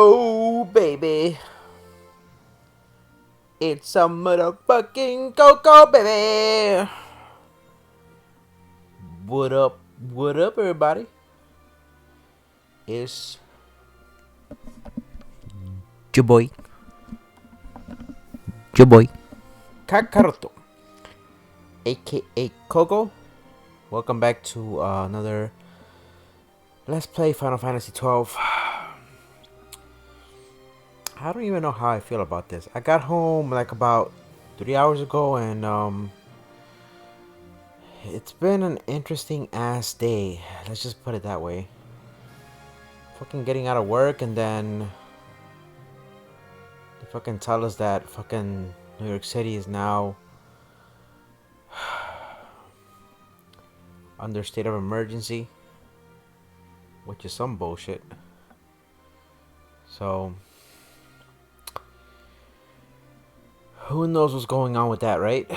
go, baby. It's a motherfucking go, baby. What up? What up, everybody? It's your boy, Kakaroto, aka Kogo. Welcome back to another Let's Play Final Fantasy XII. I don't even know how I feel about this. I got home like about 3 hours ago, and it's been an interesting ass day. Let's just put it that way. Fucking getting out of work, and then they fucking tell us that fucking New York City is now under state of emergency, which is some bullshit. So who knows what's going on with that, right?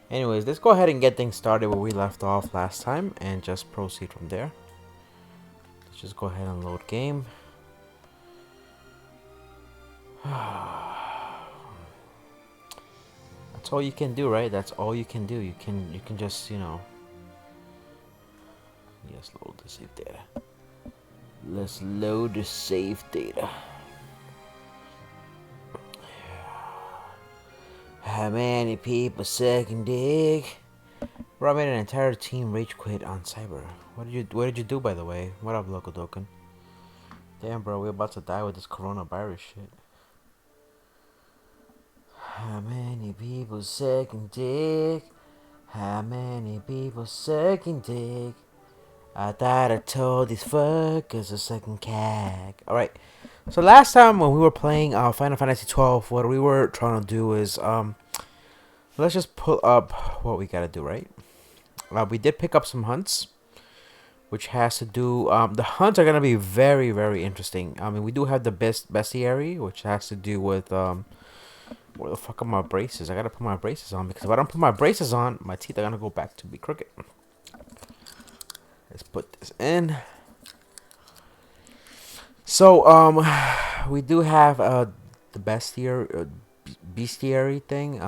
Anyways, let's go ahead and get things started where we left off last time and just proceed from there. Let's just go ahead and load game. That's all you can do, right? That's all you can do. You can just, yes, load the save data. Let's load the save data. How many people sucking dick? Bro, I made an entire team rage quit on Cyber. What did you do, by the way? What up, Loco Doken? Damn, bro, we're about to die with this coronavirus shit. How many people sucking dick? How many people sucking dick? I thought I told these fuckers a second cag. Alright, so last time when we were playing Final Fantasy XII, what we were trying to do is, let's just pull up what we gotta do, right? We did pick up some hunts, which has to do, the hunts are gonna be very, very interesting. I mean, we do have the bestiary, which has to do with, where the fuck are my braces? I gotta put my braces on, because if I don't put my braces on, my teeth are gonna go back to be crooked. Let's put this in. So, we do have the bestiary thing.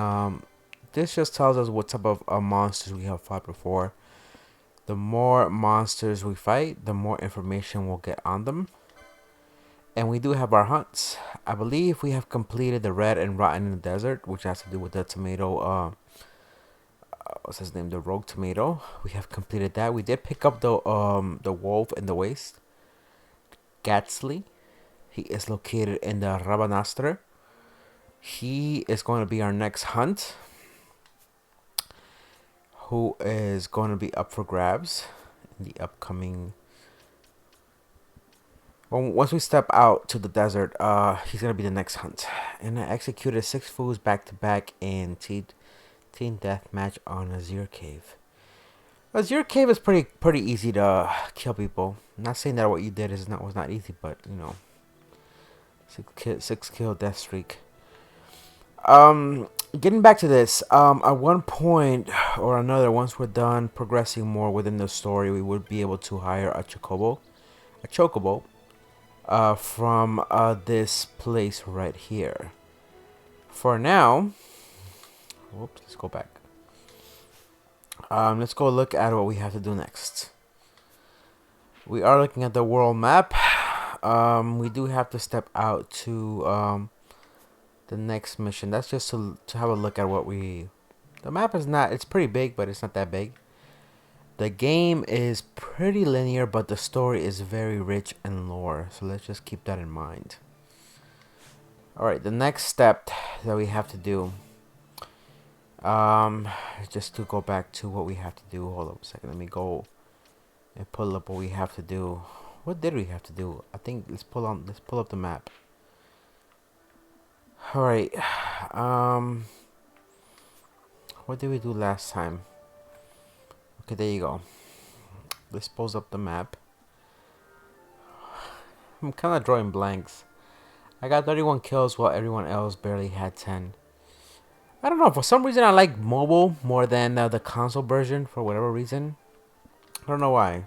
This just tells us what type of monsters we have fought before. The more monsters we fight, the more information we'll get on them. And we do have our hunts. I believe we have completed the red and rotten in the desert, which has to do with the tomato. What's his name? The rogue tomato. We have completed that. We did pick up the wolf in the waste. Gatsley. He is located in the Rabanastre. He is going to be our next hunt, who is going to be up for grabs in the upcoming. Well, once we step out to the desert, he's going to be the next hunt. And I executed 6 fools back to back in team deathmatch on Azure Cave. Azure Cave is pretty easy to kill people. I'm not saying that what you did was not easy, but 6 kill death streak. Getting back to this, at one point or another, once we're done progressing more within the story, we would be able to hire a chocobo, from this place right here. For now, whoops, let's go back. Let's go look at what we have to do next. We are looking at the world map. We do have to step out to the next mission. That's just to have a look at what we. The map is not. It's pretty big, but it's not that big. The game is pretty linear, but the story is very rich in lore. So let's just keep that in mind. Alright, the next step that we have to do. Just to go back to what we have to do. Hold up a second. Let me go and pull up what we have to do. What did we have to do? I think let's pull up the map. Alright. What did we do last time? Okay, there you go. Let's pose up the map. I'm kind of drawing blanks. I got 31 kills while everyone else barely had 10. I don't know. For some reason, I like mobile more than the console version. For whatever reason, I don't know why.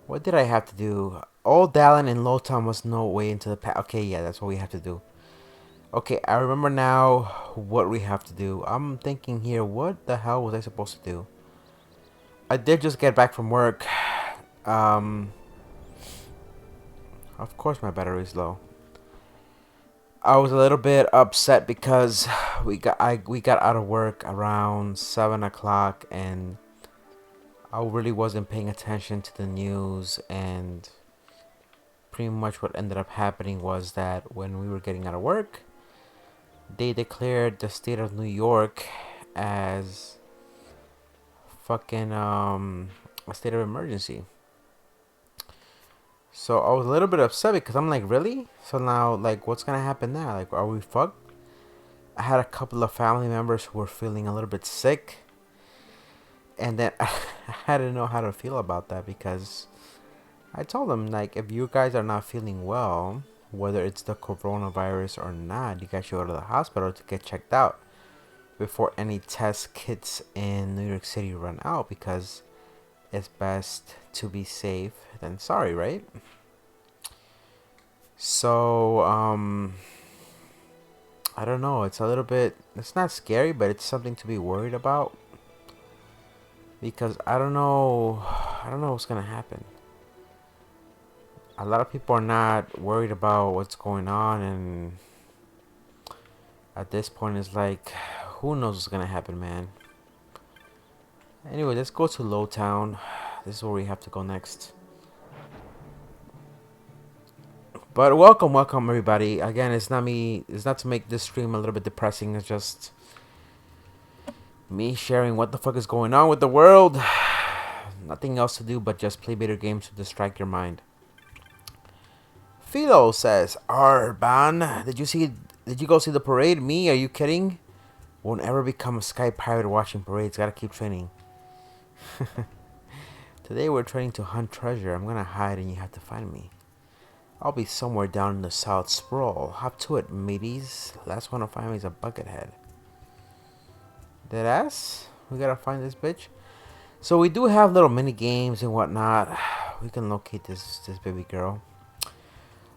What did I have to do? Old Dallin and Lowtown was no way into the past. Okay, yeah, that's what we have to do. Okay, I remember now what we have to do. I'm thinking here, what the hell was I supposed to do? I did just get back from work. Um, of course my battery's low. I was a little bit upset because we got out of work around 7 o'clock, and I really wasn't paying attention to the news, and pretty much what ended up happening was that when we were getting out of work, they declared the state of New York as fucking a state of emergency. So I was a little bit upset because I'm like, really? So now, like, what's gonna happen now? Like, are we fucked? I had a couple of family members who were feeling a little bit sick, and then I had to know how to feel about that because I told them, like, if you guys are not feeling well, whether it's the coronavirus or not, you guys should go to the hospital to get checked out before any test kits in New York City run out, because it's best to be safe than sorry, right? So, I don't know. It's a little bit, it's not scary, but it's something to be worried about because I don't know what's going to happen. A lot of people are not worried about what's going on, and at this point it's like, who knows what's going to happen, man. Anyway, let's go to Lowtown. This is where we have to go next. But welcome everybody. Again, it's not me. It's not to make this stream a little bit depressing. It's just me sharing what the fuck is going on with the world. Nothing else to do but just play video games to distract your mind. Philo says, Arban, did you go see the parade? Me? Are you kidding? Won't ever become a sky pirate watching parades. Gotta keep training. Today we're training to hunt treasure. I'm gonna hide and you have to find me. I'll be somewhere down in the South Sprawl. Hop to it, mateys. Last one to find me is a buckethead. Deadass? We gotta find this bitch. So we do have little mini games and whatnot. We can locate this baby girl.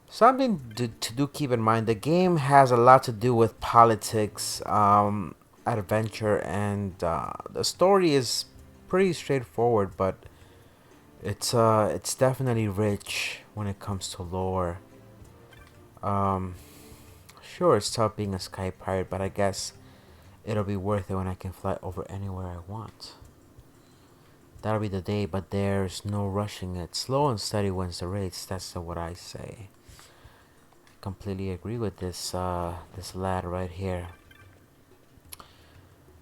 Something to do keep in mind. The game has a lot to do with politics, adventure, and the story is pretty straightforward, but it's definitely rich when it comes to lore. Sure, it's tough being a sky pirate, but I guess it'll be worth it when I can fly over anywhere I want. That'll be the day, but there's no rushing it. Slow and steady wins the race. That's what I say. Completely agree with this this lad right here.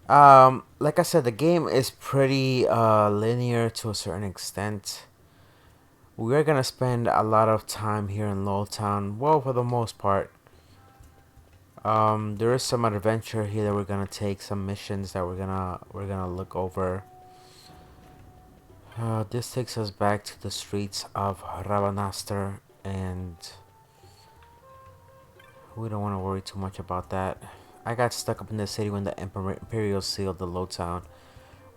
Like I said, the game is pretty linear to a certain extent. We're gonna spend a lot of time here in Lowtown. Well, for the most part. There is some adventure here that we're gonna take, some missions that we're gonna look over. This takes us back to the streets of Rabanastre, and we don't want to worry too much about that. I got stuck up in the city when the Imperial sealed the Lowtown,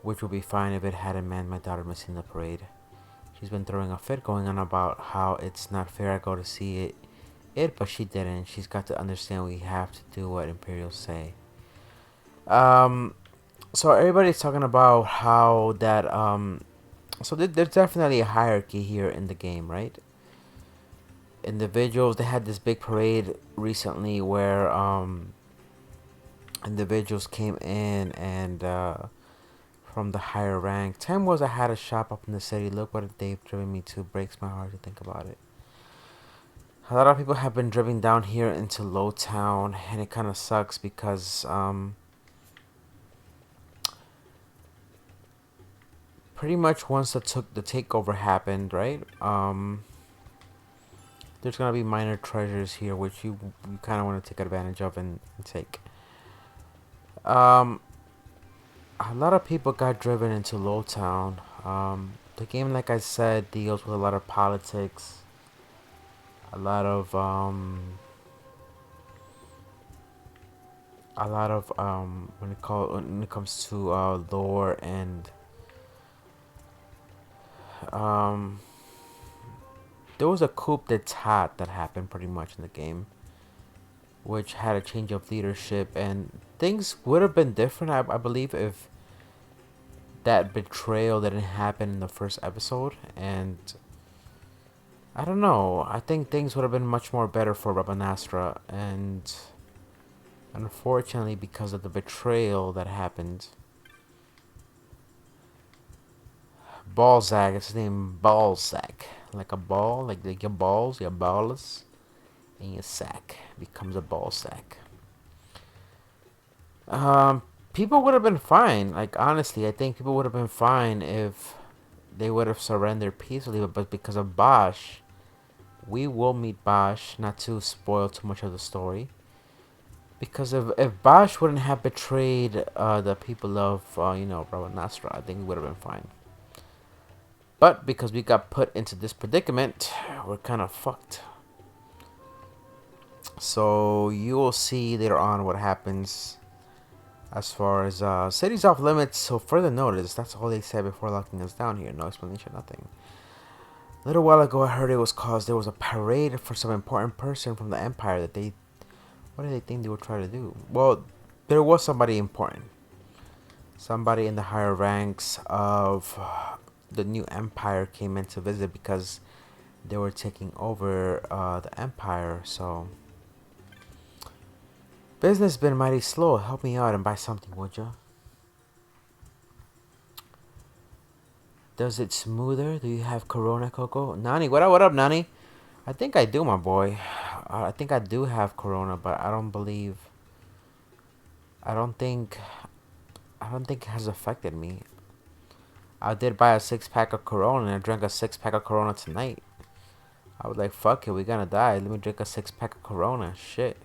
which would be fine if it hadn't meant my daughter missing the parade. She's been throwing a fit, going on about how it's not fair I go to see it, but she didn't. She's got to understand we have to do what Imperials say. So everybody's talking about how that so there's definitely a hierarchy here in the game, right? Individuals, they had this big parade recently where individuals came in and from the higher rank. 10 was I had a shop up in the city. Look what they've driven me to. Breaks my heart to think about it. A lot of people have been driven down here into Lowtown, and it kind of sucks because pretty much once the takeover happened, right? There's gonna be minor treasures here which you kind of want to take advantage of and take. A lot of people got driven into Lowtown. The game, like I said, deals with a lot of politics, a lot of when it comes to lore and Um, there was a coup d'état that happened pretty much in the game, which had a change of leadership, and things would have been different, I believe, if that betrayal didn't happen in the first episode. And I don't know. I think things would have been much more better for Rabanastra, and unfortunately, because of the betrayal that happened, Balzac, it's his name, Balzac, like a ball, like your balls, and your sack becomes a ball sack. Um, People would have been fine. Like honestly, I think people would have been fine if they would have surrendered peacefully. But because of Bosch, we will meet Bosch. Not to spoil too much of the story. Because if Bosch wouldn't have betrayed the people of Brahma Nasra, I think we would have been fine. But because we got put into this predicament, we're kind of fucked. So you will see later on what happens as far as cities off limits. So further notice, that's all they said before locking us down here. No explanation, nothing. A little while ago, I heard it was cause there was a parade for some important person from the Empire that they. What did they think they would try to do? Well, there was somebody important. Somebody in the higher ranks of the new Empire came in to visit because they were taking over the Empire. So business been mighty slow. Help me out and buy something, would ya? Does it smoother? Do you have Corona, Coco? Nani, what up, Nani? I think I do, my boy. I think I do have Corona, but I don't believe. I don't think. I don't think it has affected me. I did buy a 6-pack of Corona and I drank a 6-pack of Corona tonight. I was like, fuck it, we gonna die. Let me drink a 6-pack of Corona. Shit.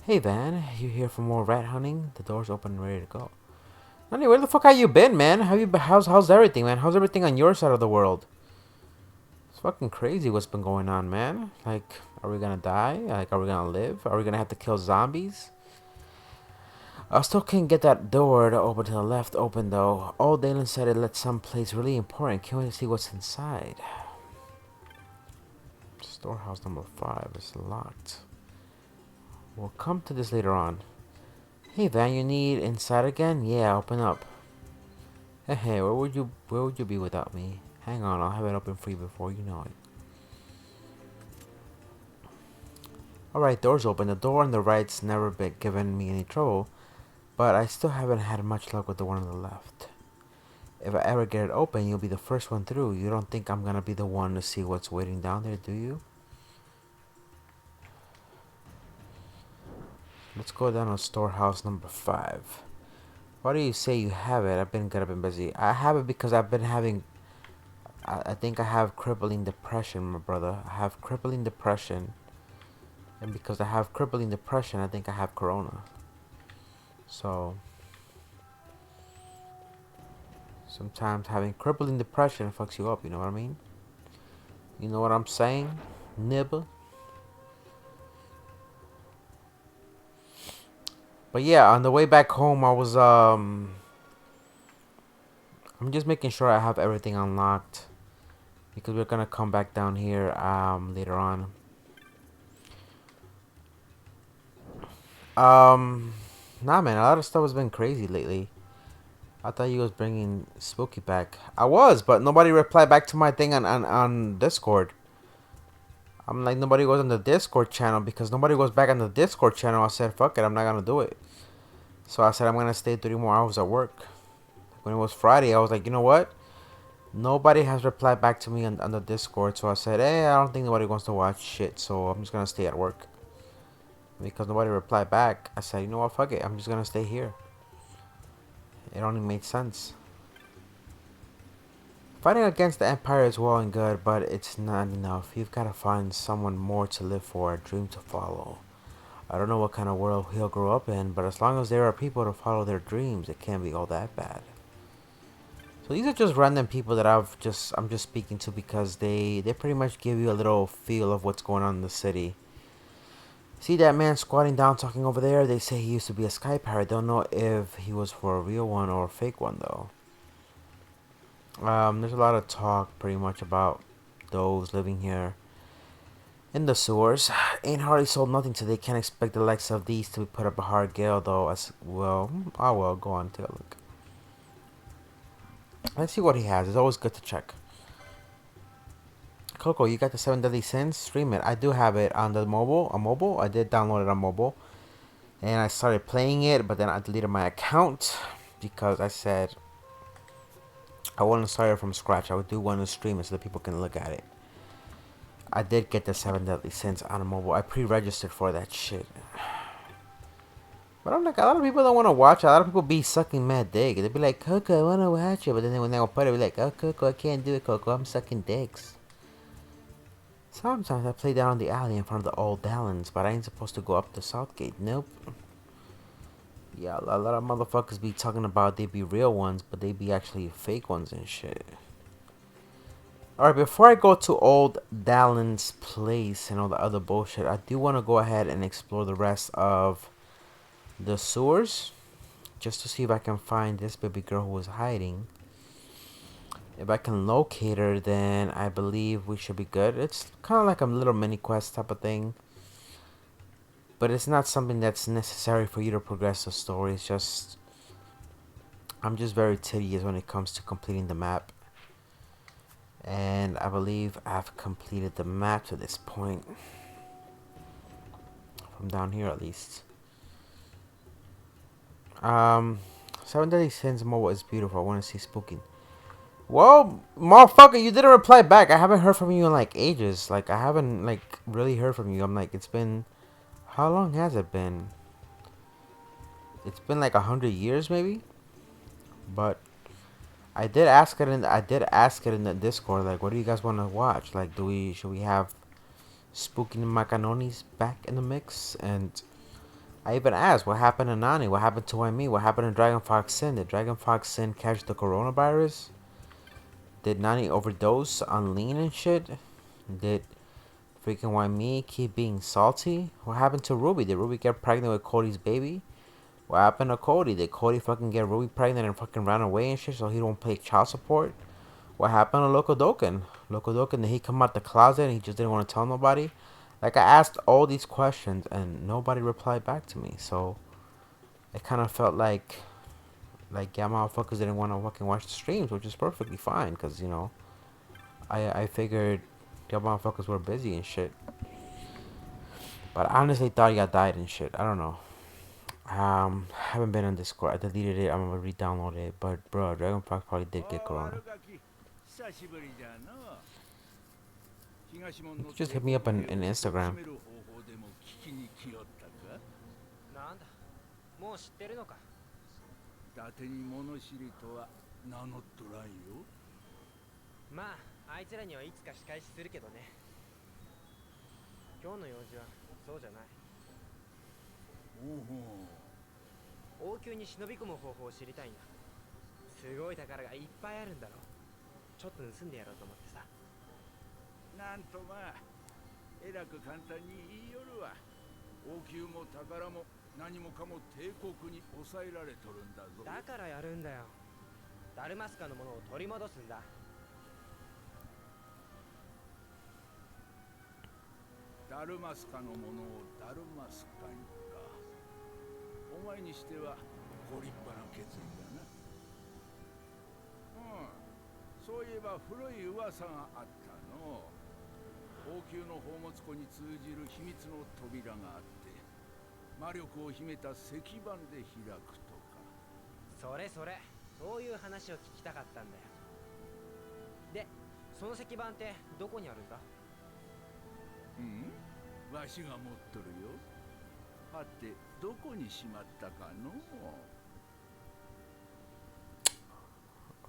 Hey, Van, you here for more rat hunting? The door's open and ready to go. Nani, where the fuck have you been, man? How's everything, man? How's everything on your side of the world? It's fucking crazy what's been going on, man. Like, are we gonna die? Like, are we gonna live? Are we gonna have to kill zombies? I still can't get that door to open to the left open, though. Old Dalen said it let some place really important. Can't wait to see what's inside. Storehouse number 5 is locked. We'll come to this later on. Hey, Van, you need inside again? Yeah, open up. Hey, where would you be without me? Hang on, I'll have it open for you before you know it. Alright, door's open. The door on the right's never been given me any trouble, but I still haven't had much luck with the one on the left. If I ever get it open, you'll be the first one through. You don't think I'm gonna be the one to see what's waiting down there, do you? Let's go down to storehouse number 5. Why do you say you have it? I've been busy. I have it because I've been having... I think I have crippling depression, my brother. I have crippling depression. And because I have crippling depression, I think I have corona. So... sometimes having crippling depression fucks you up, you know what I mean? You know what I'm saying? Nibba? But yeah, on the way back home, I was, I'm just making sure I have everything unlocked. Because we're gonna come back down here, later on. Nah, man, a lot of stuff has been crazy lately. I thought you was bringing Spooky back. I was, but nobody replied back to my thing on Discord. I'm like, nobody goes on the Discord channel because nobody goes back on the Discord channel. I said, fuck it, I'm not gonna do it. So I said, I'm gonna stay 3 more hours at work. When it was Friday, I was like, you know what? Nobody has replied back to me on the Discord. So I said, hey, I don't think nobody wants to watch shit. So I'm just gonna stay at work. Because nobody replied back, I said, you know what? Fuck it, I'm just gonna stay here. It only made sense. Fighting against the Empire is well and good, but it's not enough. You've got to find someone more to live for, a dream to follow. I don't know what kind of world he'll grow up in, but as long as there are people to follow their dreams, it can't be all that bad. So these are just random people that I'm just speaking to because they pretty much give you a little feel of what's going on in the city. See that man squatting down talking over there? They say he used to be a sky pirate. Don't know if he was for a real one or a fake one though. There's a lot of talk pretty much about those living here in the sewers. Ain't hardly sold nothing, so they can't expect the likes of these to be put up a hard gale, though. As well, oh well, go on, take a look. Let's see what he has. It's always good to check. Coco, you got the 7 Deadly Sins? Stream it. I do have it on the mobile. On mobile, I did download it on mobile, and I started playing it, but then I deleted my account because I said I want to start it from scratch. I would do one to stream it so that people can look at it. I did get the 7 Deadly Sins on a mobile. I pre-registered for that shit. But I'm like, a lot of people don't want to watch it. A lot of people be sucking mad dick. They be like, Coco, I want to watch it. But then when they go put it, be like, oh, Coco, I can't do it, Coco. I'm sucking dicks. Sometimes I play down the alley in front of the old Dallins, but I ain't supposed to go up the Southgate. Nope. Yeah, a lot of motherfuckers be talking about they be real ones, but they be actually fake ones and shit. Alright, before I go to old Dallin's place and all the other bullshit, I do want to go ahead and explore the rest of the sewers. Just to see if I can find this baby girl who was hiding. If I can locate her, then I believe we should be good. It's kind of like a little mini quest type of thing. But it's not something that's necessary for you to progress the story. It's just... I'm just very tedious when it comes to completing the map. And I believe I've completed the map to this point. From down here at least. 7 Deadly Sins mobile is beautiful. I want to see spooking. Well, motherfucker, you didn't reply back. I haven't heard from you in like ages. Like, I haven't like really heard from you. I'm like, it's been... How long has it been? It's been like 100 years maybe? But... I did ask it in the Discord, like, what do you guys want to watch? Like, should we have Spooky Macanonis back in the mix? And I even asked, what happened to Nani? What happened to Amy? What happened to Dragon Fox Sin? Did Dragon Fox Sin catch the coronavirus? Did Nani overdose on lean and shit? Did freaking Why keep being salty? What happened to Ruby? Did Ruby get pregnant with Cody's baby? What happened to Cody? Did Cody fucking get Ruby pregnant and fucking run away and shit so he don't pay child support? What happened to Loco Doken? Loco Doken, did he come out the closet and he just didn't want to tell nobody? Like, I asked all these questions and nobody replied back to me. So, it kind of felt like yeah, motherfuckers didn't want to fucking watch the streams, which is perfectly fine. Because, you know, I figured y'all motherfuckers were busy and shit. But I honestly thought y'all died and shit. I don't know. Haven't been on Discord. I deleted it. I'm gonna re-download it. But bro, Dragon Fox probably did get corona. Just hit me up in Instagram.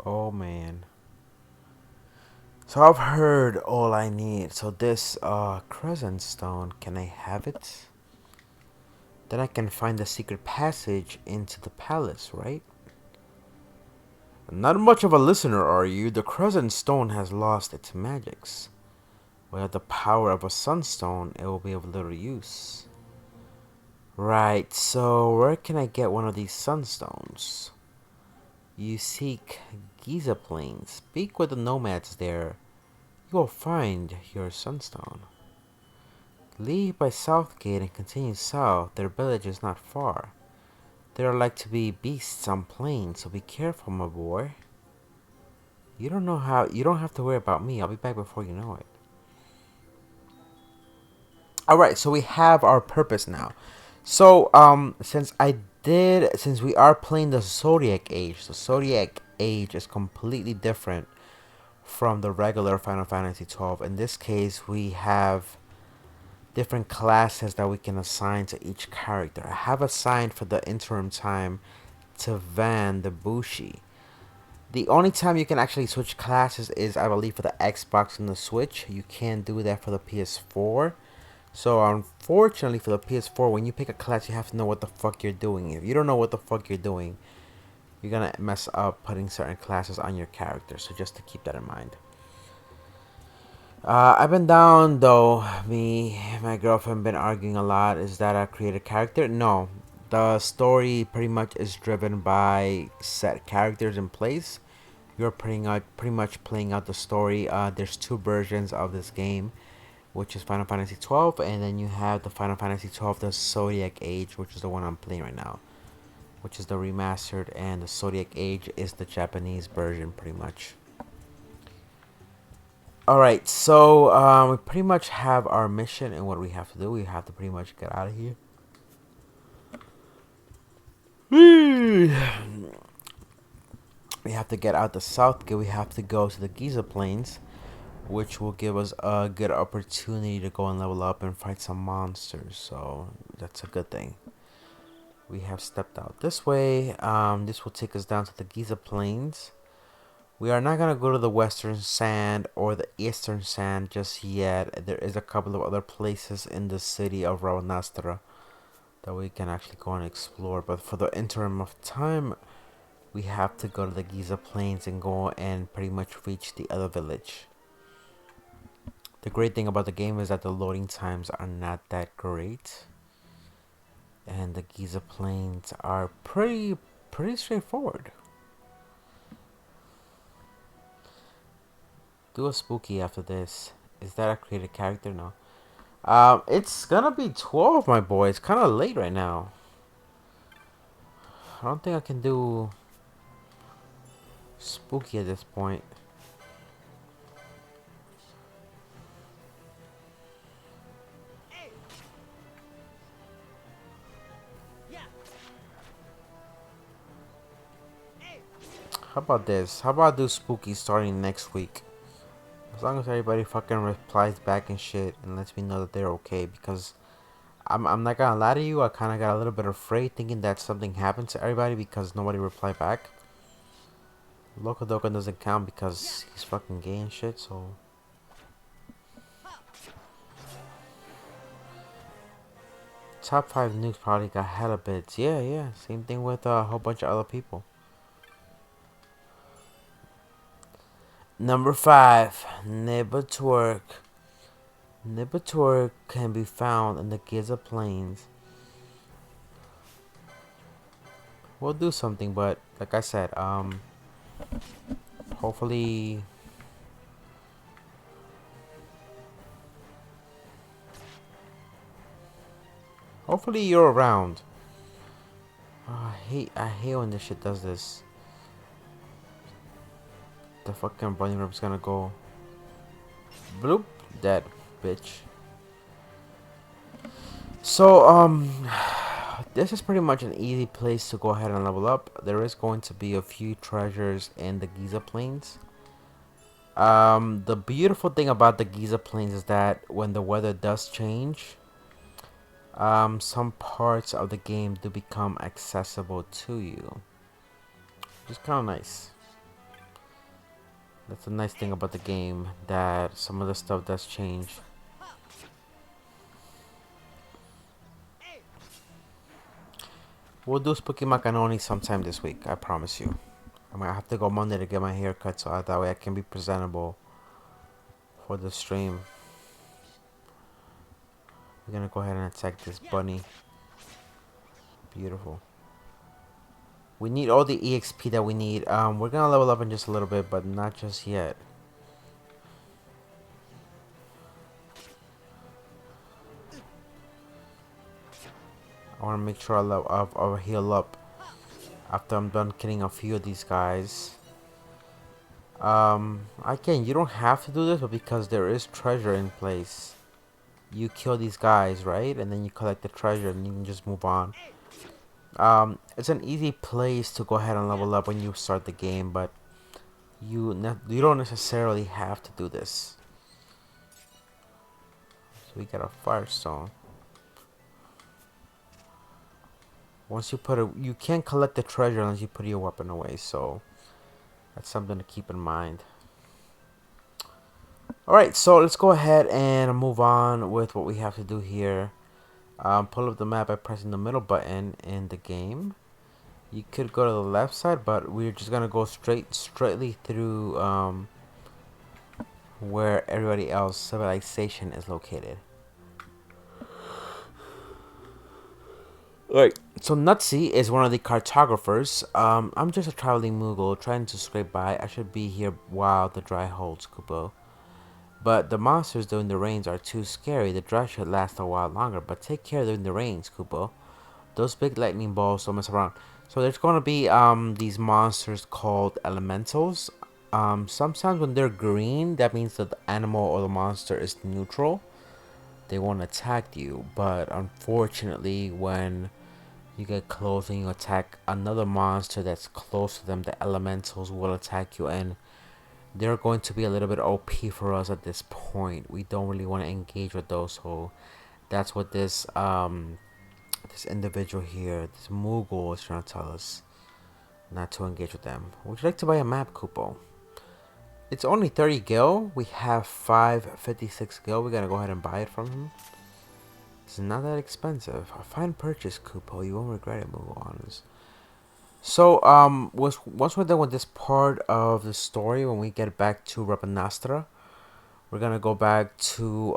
Oh man. So I've heard all I need. So this crescent stone, can I have it? Then I can find the secret passage into the palace, right? Not much of a listener, are you? The crescent stone has lost its magics. Without the power of a sunstone, it will be of little use. Right, so where can I get one of these sunstones? You seek Giza Plains. Speak with the nomads there. You will find your sunstone. Leave by South Gate and continue south. Their village is not far. There are like to be beasts on plains, so be careful, my boy. You don't know how. You don't have to worry about me. I'll be back before you know it. All right, so we have our purpose now. So since we are playing the Zodiac Age, the Zodiac Age is completely different from the regular Final Fantasy 12. In this case, we have different classes that we can assign to each character. I have assigned for the interim time to Van the Bushi. The only time you can actually switch classes is, I believe, for the Xbox and the Switch. You can't do that for the PS4. So unfortunately for the PS4, when you pick a class, you have to know what the fuck you're doing. If you don't know what the fuck you're doing, you're gonna mess up putting certain classes on your character. So just to keep that in mind. I've been down though. Me and my girlfriend been arguing a lot. Is that I create a character? No. The story pretty much is driven by set characters in place. You're pretty much playing out the story. There's two versions of this game, which is Final Fantasy 12, and then you have the Final Fantasy 12, the Zodiac Age, which is the one I'm playing right now, which is the remastered, and the Zodiac Age is the Japanese version, pretty much. Alright, so we pretty much have our mission and what we have to do. We have to pretty much get out of here. We have to get out the South Gate. We have to go to the Giza Plains, which will give us a good opportunity to go and level up and fight some monsters. So that's a good thing. We have stepped out this way. This will take us down to the Giza Plains. We are not going to go to the Western Sand or the Eastern Sand just yet. There is a couple of other places in the city of Ravanastra that we can actually go and explore. But for the interim of time, we have to go to the Giza Plains and go and pretty much reach the other village. The great thing about the game is that the loading times are not that great. And the Giza Plains are pretty straightforward. Do a spooky after this. Is that a created character? No. It's gonna be 12, my boy. It's kind of late right now. I don't think I can do spooky at this point. How about this? How about I do spooky starting next week? As long as everybody fucking replies back and shit and lets me know that they're okay, because I'm not gonna lie to you, I kind of got a little bit afraid thinking that something happened to everybody because nobody replied back. Loco Doka doesn't count because he's fucking gay and shit, so... Top 5 nukes probably got hella bits. Yeah. Same thing with a whole bunch of other people. Number 5, Nibbertwerk. Nibbertwerk can be found in the Giza Plains. We'll do something, but like I said, hopefully you're around. Oh, I hate when this shit does this. The fucking bunny rabbit's gonna go bloop, dead bitch. So this is pretty much an easy place to go ahead and level up. There is going to be a few treasures in the Giza Plains. The beautiful thing about the Giza Plains is that when the weather does change, some parts of the game do become accessible to you. It's kind of nice. That's a nice thing about the game, that some of the stuff does change. We'll do Spooky Macaroni sometime this week, I promise you. I'm gonna have to go Monday to get my hair cut so that way I can be presentable for the stream. We're gonna go ahead and attack this bunny. Beautiful. We need all the EXP that we need. We're gonna level up in just a little bit, but not just yet. I want to make sure I heal up after I'm done killing a few of these guys. Again, you don't have to do this, but because there is treasure in place, you kill these guys, right? And then you collect the treasure and you can just move on. It's an easy place to go ahead and level up when you start the game, but you don't necessarily have to do this. So we got a firestone. Once you put you can't collect the treasure unless you put your weapon away, so that's something to keep in mind. Alright, so let's go ahead and move on with what we have to do here. Pull up the map by pressing the middle button in the game. You could go to the left side, but we're just gonna go straightly through where everybody else civilization is located. Alright, so Nutsy is one of the cartographers. I'm just a traveling Moogle trying to scrape by. I should be here while the dry holds, Kupo. But the monsters during the rains are too scary. The dry should last a while longer, but take care during the rains, Kupo. Those big lightning balls don't mess around. So there's gonna be these monsters called elementals. Sometimes when they're green, that means that the animal or the monster is neutral. They won't attack you, but unfortunately when you get close and you attack another monster that's close to them, the elementals will attack you, and they're going to be a little bit OP for us at this point. We don't really want to engage with those, so that's what this this individual here, this Moogle, is trying to tell us, not to engage with them. Would you like to buy a map, Kupo? It's only 30 gil. We have 556 gil. We're gonna go ahead and buy it from him. It's not that expensive. A fine purchase, Kupo. You won't regret it, Moogle Honors. So, once we're done with this part of the story, when we get back to Rabanastra, we're gonna go back to,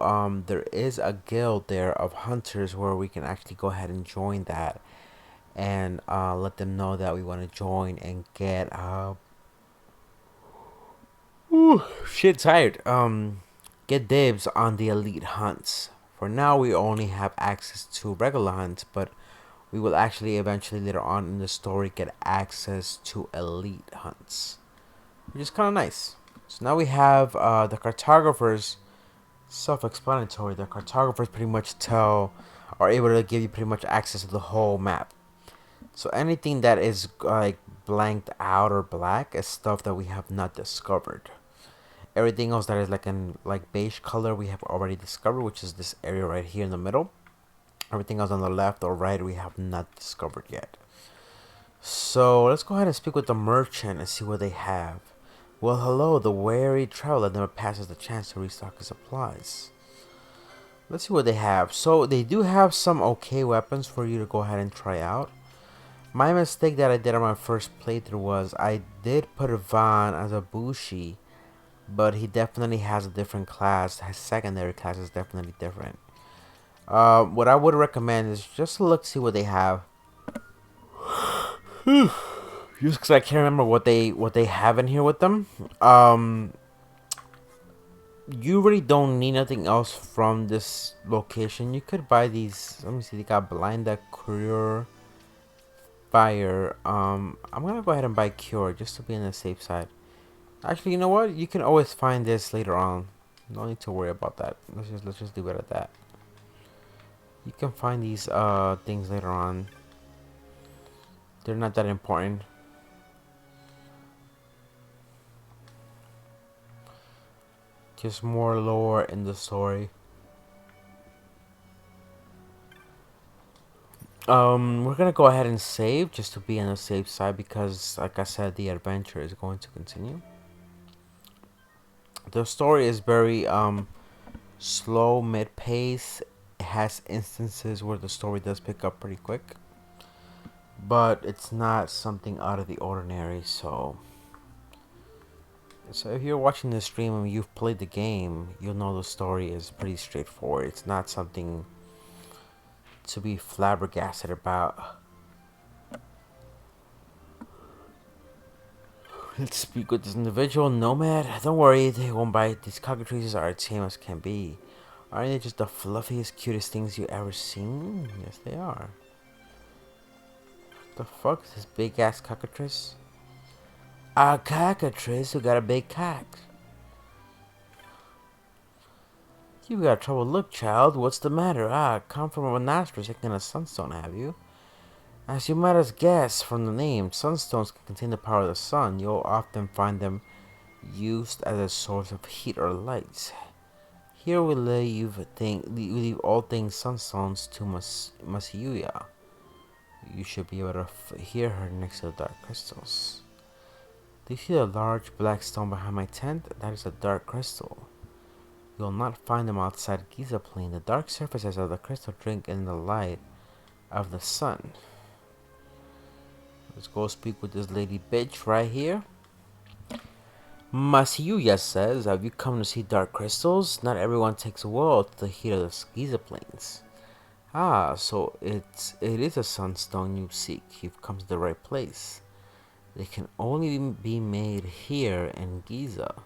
there is a guild there of hunters where we can actually go ahead and join that. And, let them know that we want to join and get, shit tired. Get dibs on the elite hunts. For now, we only have access to regular hunts, but we will actually eventually later on in the story get access to elite hunts, which is kind of nice. So now we have the cartographers. Self-explanatory. The cartographers pretty much are able to give you pretty much access to the whole map. So anything that is like blanked out or black is stuff that we have not discovered. Everything else that is like in like beige color we have already discovered, which is this area right here in the middle. Everything else on the left or right we have not discovered yet. So let's go ahead and speak with the merchant and see what they have. Well, hello, the wary traveler never passes the chance to restock his supplies. Let's see what they have. So they do have some okay weapons for you to go ahead and try out. My mistake that I did on my first playthrough was I did put Van as a Bushi, but he definitely has a different class. His secondary class is definitely different. What I would recommend is just to look, see what they have. Just because I can't remember what they have in here with them. You really don't need nothing else from this location. You could buy these. Let me see. They got Blind Cure, Fire. I'm gonna go ahead and buy Cure just to be on the safe side. Actually, you know what? You can always find this later on. No need to worry about that. Let's just leave it at that. You can find these things later on. They're not that important. Just more lore in the story. We're gonna go ahead and save just to be on the safe side because, like I said, the adventure is going to continue. The story is very slow, mid-pace. It has instances where the story does pick up pretty quick, but it's not something out of the ordinary. So if you're watching the stream and you've played the game, you'll know the story is pretty straightforward. It's not something to be flabbergasted about. Let's speak with this individual nomad. Don't worry, they won't bite. These cockatrices are as tame as can be. Aren't they just the fluffiest, cutest things you ever seen? Yes, they are. What the fuck is this big ass cockatrice? A cockatrice who got a big cock. You got trouble. Look, child, what's the matter? Come from a monastery taking a sunstone, have you? As you might have guessed from the name, sunstones can contain the power of the sun. You'll often find them used as a source of heat or light. Here we leave all things sunstones to Masuyuya. You should be able to hear her next to the dark crystals. Do you see the large black stone behind my tent? That is a dark crystal. You will not find them outside Giza Plain. The dark surfaces of the crystal drink in the light of the sun. Let's go speak with this lady bitch right here. Masuyuya says, have you come to see dark crystals? Not everyone takes a whirl to the heat of the Giza Plains. So it is a sunstone you seek. You've come to the right place. They can only be made here in Giza.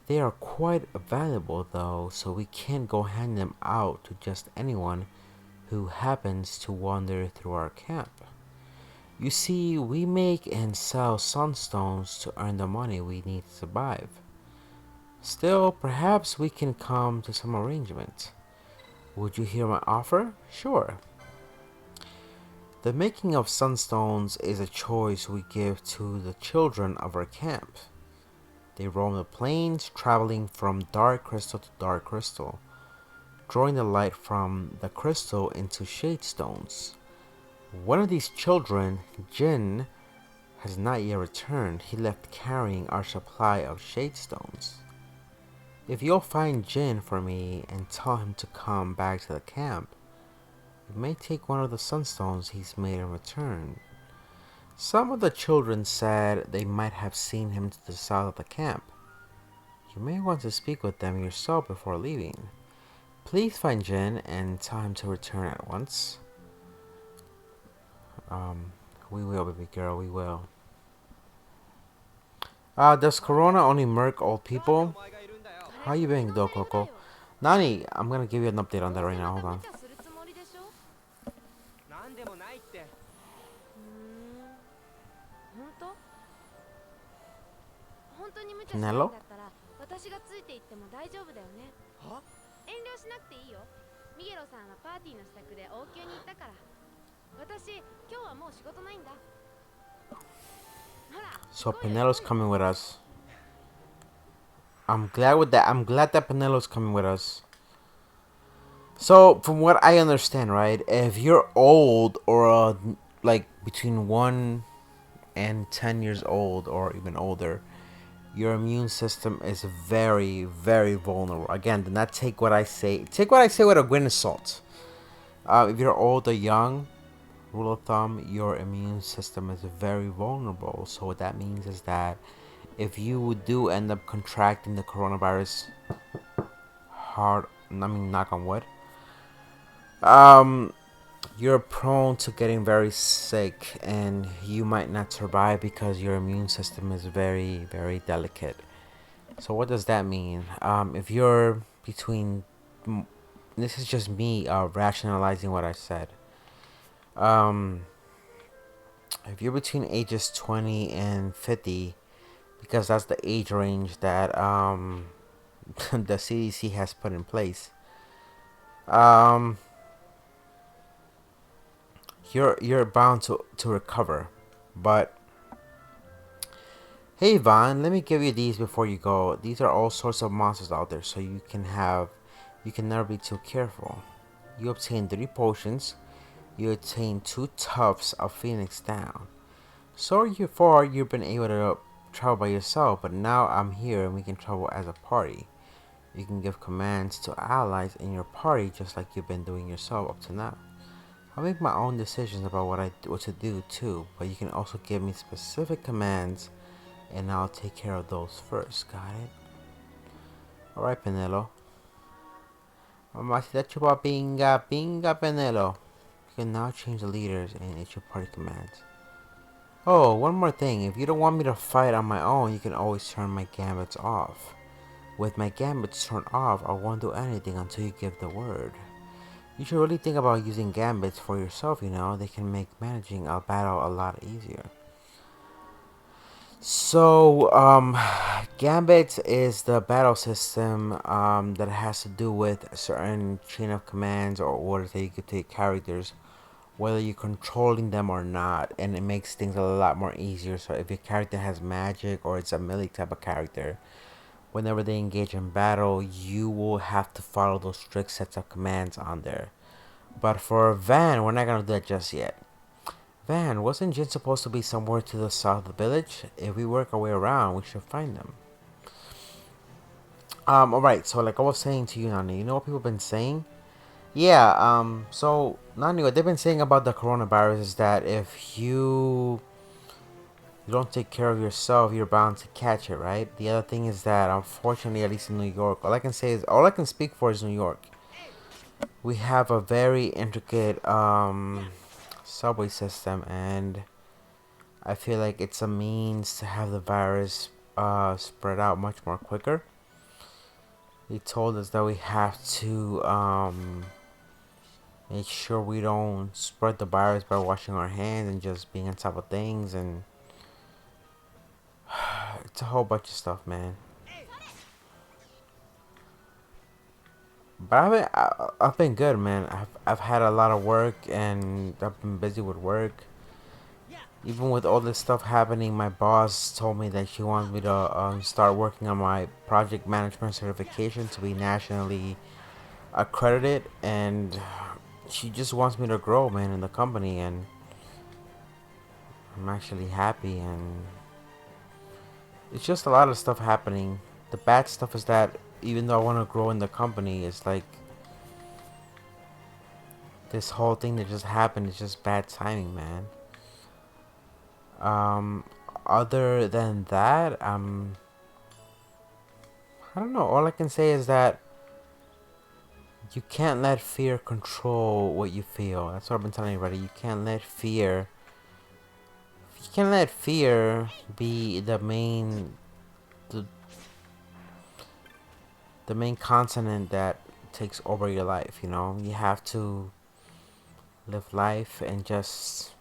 They are quite valuable though, so we can't go hand them out to just anyone who happens to wander through our camp. You see, we make and sell sunstones to earn the money we need to survive. Still, perhaps we can come to some arrangement. Would you hear my offer? Sure. The making of sunstones is a choice we give to the children of our camp. They roam the plains, traveling from dark crystal to dark crystal, drawing the light from the crystal into shade stones. One of these children, Jin, has not yet returned. He left carrying our supply of shade stones. If you'll find Jin for me and tell him to come back to the camp, you may take one of the sunstones he's made in return. Some of the children said they might have seen him to the south of the camp. You may want to speak with them yourself before leaving. Please find Jin and tell him to return at once. We will, baby girl, we will. Does Corona only murk old people? How you been, Dokoko? Nani, I'm gonna give you an update on that right now, hold on. Nello? So Penelo's coming with us. I'm glad that Penelo's coming with us. So from what I understand, right, if you're old or like between 1 and 10 years old or even older, your immune system is very, very vulnerable. Again, do not take what I say. Take what I say with a grain of salt. If you're old or young, rule of thumb, your immune system is very vulnerable. So what that means is that if you do end up contracting the coronavirus, knock on wood, you're prone to getting very sick and you might not survive because your immune system is very, very delicate. So what does that mean? If you're between, this is just me rationalizing what I said. If you're between ages 20 and 50, because that's the age range that the CDC has put in place, you're bound to recover. But hey Vaughn, let me give you these before you go. These are all sorts of monsters out there, so you can never be too careful. You obtain 3 potions. You obtain 2 tufts of phoenix down. So far you've been able to travel by yourself, but now I'm here and we can travel as a party. You can give commands to allies in your party just like you've been doing yourself up to now. I'll make my own decisions about what to do too, but you can also give me specific commands and I'll take care of those first. Got it? Alright, Penelo. Mamacita chupa pinga Penelo. You can now change the leaders and issue party commands. Oh, one more thing. If you don't want me to fight on my own, you can always turn my gambits off. With my gambits turned off, I won't do anything until you give the word. You should really think about using gambits for yourself, you know. They can make managing a battle a lot easier. So, Gambit is the battle system that has to do with a certain chain of commands or orders that you give to your characters, whether you're controlling them or not, and it makes things a lot more easier. So, if your character has magic or it's a melee type of character, whenever they engage in battle, you will have to follow those strict sets of commands on there. But for Van, we're not gonna do that just yet. Van, wasn't Jin supposed to be somewhere to the south of the village? If we work our way around, we should find them. Alright, so like I was saying to you, Nani, you know what people been saying? Yeah, so Nani, what they've been saying about the coronavirus is that if you don't take care of yourself, you're bound to catch it, right? The other thing is that unfortunately, at least in New York, all I can speak for is New York. We have a very intricate subway system, and I feel like it's a means to have the virus spread out much more quicker. They told us that we have to make sure we don't spread the virus by washing our hands and just being on top of things, and it's a whole bunch of stuff, man. But I've been good, man. I've had a lot of work, and I've been busy with work. Even with all this stuff happening, my boss told me that she wants me to start working on my project management certification to be nationally accredited, and she just wants me to grow, man, in the company, and I'm actually happy. And it's just a lot of stuff happening. The bad stuff is that even though I want to grow in the company, it's like this whole thing that just happened is just bad timing, man. Um, Other than that, I don't know. All I can say is that you can't let fear control what you feel. That's what I've been telling everybody. You can't let fear be the, the main consonant that takes over your life, you know? You have to live life and just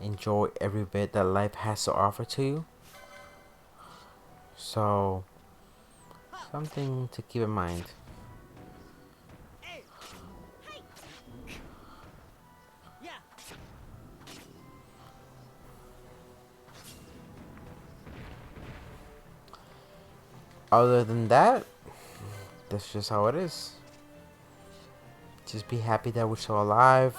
enjoy every bit that life has to offer to you. So, something to keep in mind. Other than that, that's just how it is. Just be happy that we're still alive.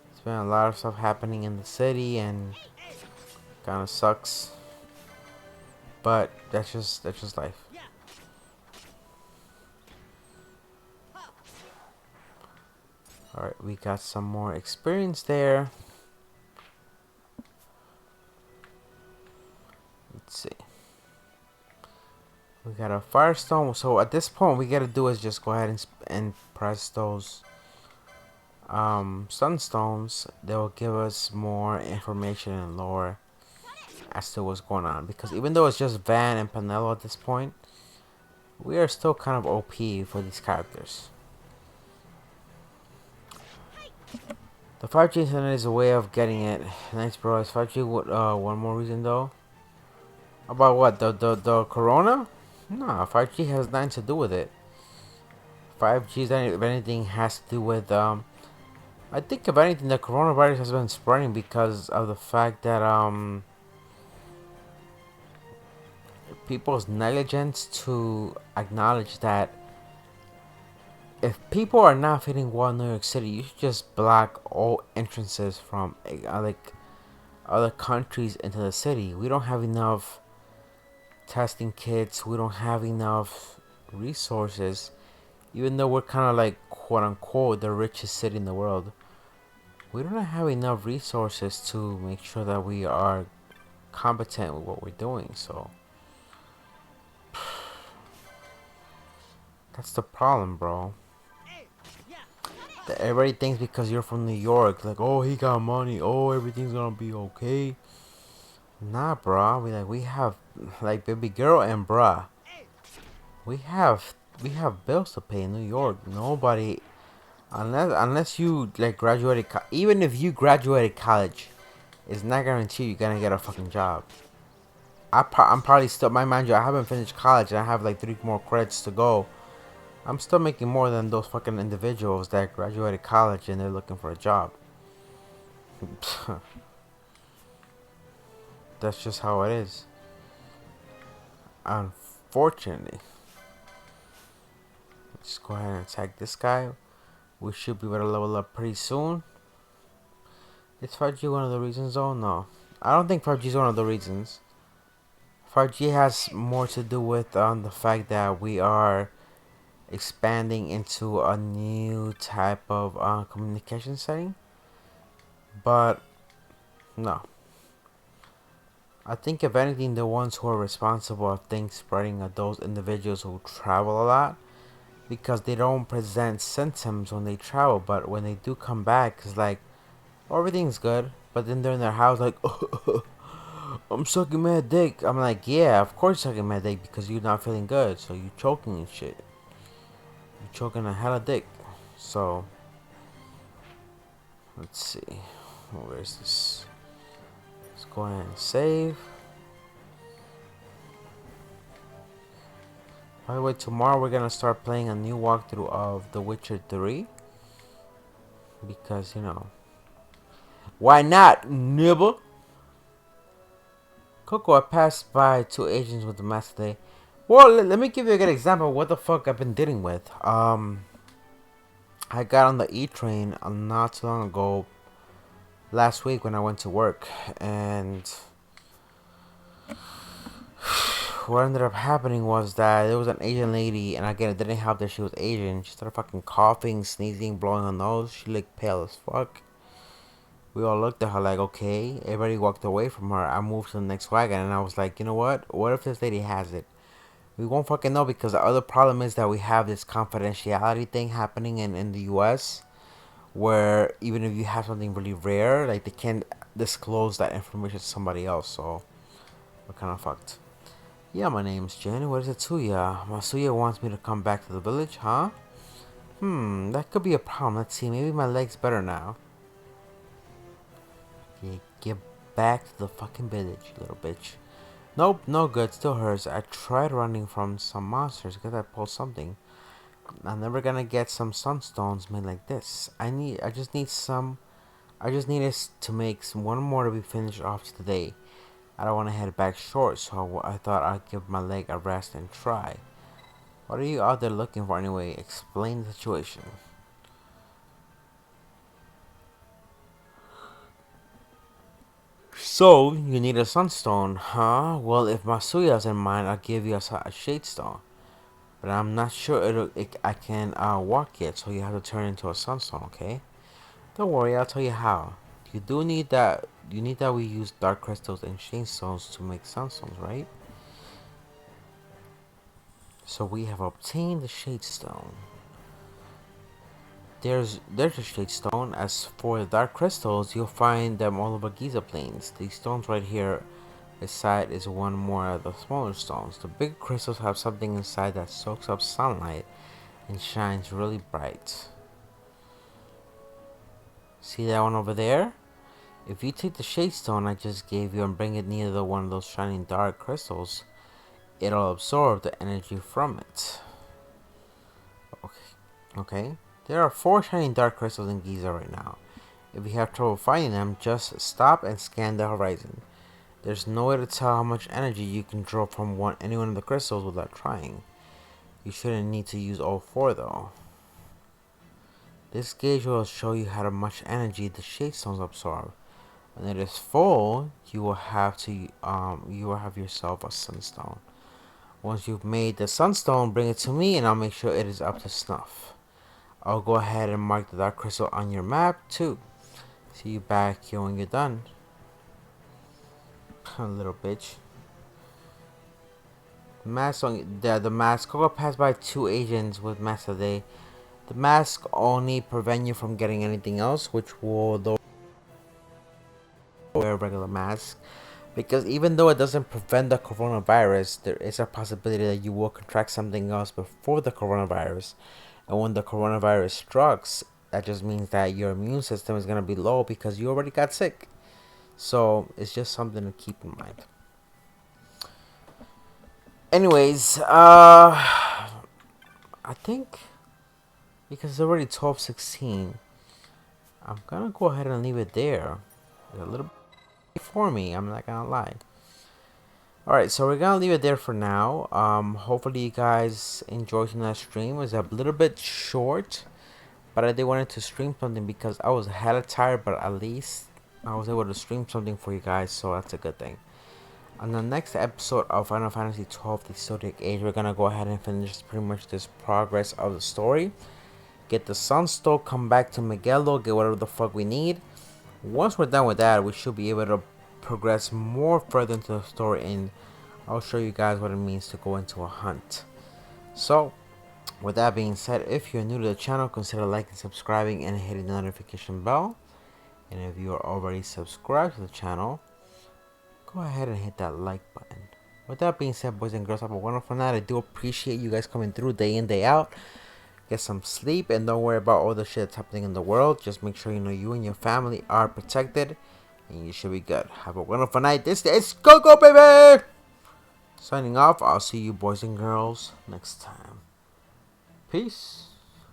There's been a lot of stuff happening in the city, and kind of sucks. But that's just life. All right, we got some more experience there. Let's see. We got a firestone. So at this point, we gotta do is just go ahead and press those sunstones. They will give us more information and lore as to what's going on. Because even though it's just Van and Panello at this point, we are still kind of OP for these characters. The 5G internet is a way of getting it. Nice, bro. Is 5G one more reason though? About what? The corona? No, 5G has nothing to do with it. 5G, if anything, has to do with I think if anything, the coronavirus has been spreading because of the fact that people's negligence to acknowledge that if people are not feeling well in New York City, you should just block all entrances from like other countries into the city. We don't have enough testing kits. We don't have enough resources. Even though we're kind of like quote unquote the richest city in the world, we don't have enough resources to make sure that we are competent with what we're doing. So that's the problem, bro. Everybody thinks because you're from New York, like, oh, he got money, oh, everything's gonna be okay. Nah, bruh. We have like baby girl and bruh. We have we have bills to pay in New York. Nobody, unless you like graduated, even if you graduated college, it's not guaranteed you're gonna get a fucking job. I'm probably still, my mind you, I haven't finished college and I have like 3 more credits to go. I'm still making more than those fucking individuals that graduated college and they're looking for a job. That's just how it is. Unfortunately. Let's go ahead and attack this guy. We should be able to level up pretty soon. Is 5G one of the reasons though? No. I don't think 5G is one of the reasons. 5G has more to do with the fact that we are expanding into a new type of communication setting. But no. I think if anything, the ones who are responsible of things spreading are those individuals who travel a lot, because they don't present symptoms when they travel, but when they do come back, it's like, oh, everything's good, but then they're in their house like, I'm sucking mad dick. I'm like, yeah, of course you're sucking mad dick because you're not feeling good, so you're choking and shit. You're choking a hella dick. So, let's see. Where's this? Let's go ahead and save. By the way, tomorrow we're gonna start playing a new walkthrough of The Witcher 3. Because, you know, why not, nibble? Coco, I passed by 2 agents with the mask today. Well, let me give you a good example of what the fuck I've been dealing with. I got on the E train not too long ago, last week when I went to work, and what ended up happening was that there was an Asian lady, and again, it didn't help that she was Asian. She started fucking coughing, sneezing, blowing her nose. She looked pale as fuck. We all looked at her like, okay. Everybody walked away from her. I moved to the next wagon, and I was like, you know what? What if this lady has it? We won't fucking know, because the other problem is that we have this confidentiality thing happening in the US, where even if you have something really rare, like they can't disclose that information to somebody else, so we're kind of fucked. Yeah, my name's Jen. What is it to ya? Masuya wants me to come back to the village, huh? That could be a problem. Let's see, maybe my leg's better now. Yeah, get back to the fucking village, little bitch. Nope, no good. Still hurts. I tried running from some monsters because I pulled something. I'm never gonna get some sunstones made like this. I just need some. I just need us to make one more to be finished off today. I don't want to head back short, so I thought I'd give my leg a rest and try. What are you out there looking for anyway? Explain the situation. So, you need a sunstone, huh? Well, if Masuya's in mind, I'll give you a shade stone. But I'm not sure I can walk yet, so you have to turn into a sunstone, okay? Don't worry, I'll tell you how. You do need that. You need that we use dark crystals and shade stones to make sunstones, right? So we have obtained the shade stone. There's a shade stone. As for the dark crystals, you'll find them all over Giza Plains. These stones right here beside is one more of the smaller stones. The big crystals have something inside that soaks up sunlight and shines really bright. See that one over there? If you take the shade stone I just gave you and bring it near the one of those shining dark crystals, it'll absorb the energy from it. Okay. There are 4 shining dark crystals in Giza right now. If you have trouble finding them, just stop and scan the horizon. There's no way to tell how much energy you can draw from any one of the crystals without trying. You shouldn't need to use all 4 though. This gauge will show you how much energy the shade stones absorb. When it is full, you will have yourself a sunstone. Once you've made the sunstone, bring it to me and I'll make sure it is up to snuff. I'll go ahead and mark the dark crystal on your map too. See you back here when you're done. Little bitch. The mask. Coco passed by 2 agents with masks today. The mask only prevent you from getting anything else, which will though wear a regular mask. Because even though it doesn't prevent the coronavirus, there is a possibility that you will contract something else before the coronavirus. And when the coronavirus strikes, that just means that your immune system is going to be low because you already got sick. So it's just something to keep in mind. Anyways, I think because it's already 12:16, I'm gonna go ahead and leave it there. It's a little bit for me, I'm not gonna lie. Alright, so we're gonna leave it there for now. Hopefully you guys enjoyed that stream. It was a little bit short, but I did wanted to stream something because I was hella tired, but at least I was able to stream something for you guys, so that's a good thing. On the next episode of Final Fantasy XII, the Zodiac Age, we're gonna go ahead and finish pretty much this progress of the story. Get the Sunstone, come back to Miguelo, get whatever the fuck we need. Once we're done with that, we should be able to progress more further into the story, and I'll show you guys what it means to go into a hunt. So, with that being said, if you're new to the channel, consider liking, subscribing, and hitting the notification bell. And if you are already subscribed to the channel, go ahead and hit that like button. With that being said, boys and girls, have a wonderful night. I do appreciate you guys coming through day in, day out. Get some sleep and don't worry about all the shit that's happening in the world. Just make sure you know you and your family are protected, and you should be good. Have a wonderful night. This is Go Go Baby! Signing off. I'll see you boys and girls next time. Peace.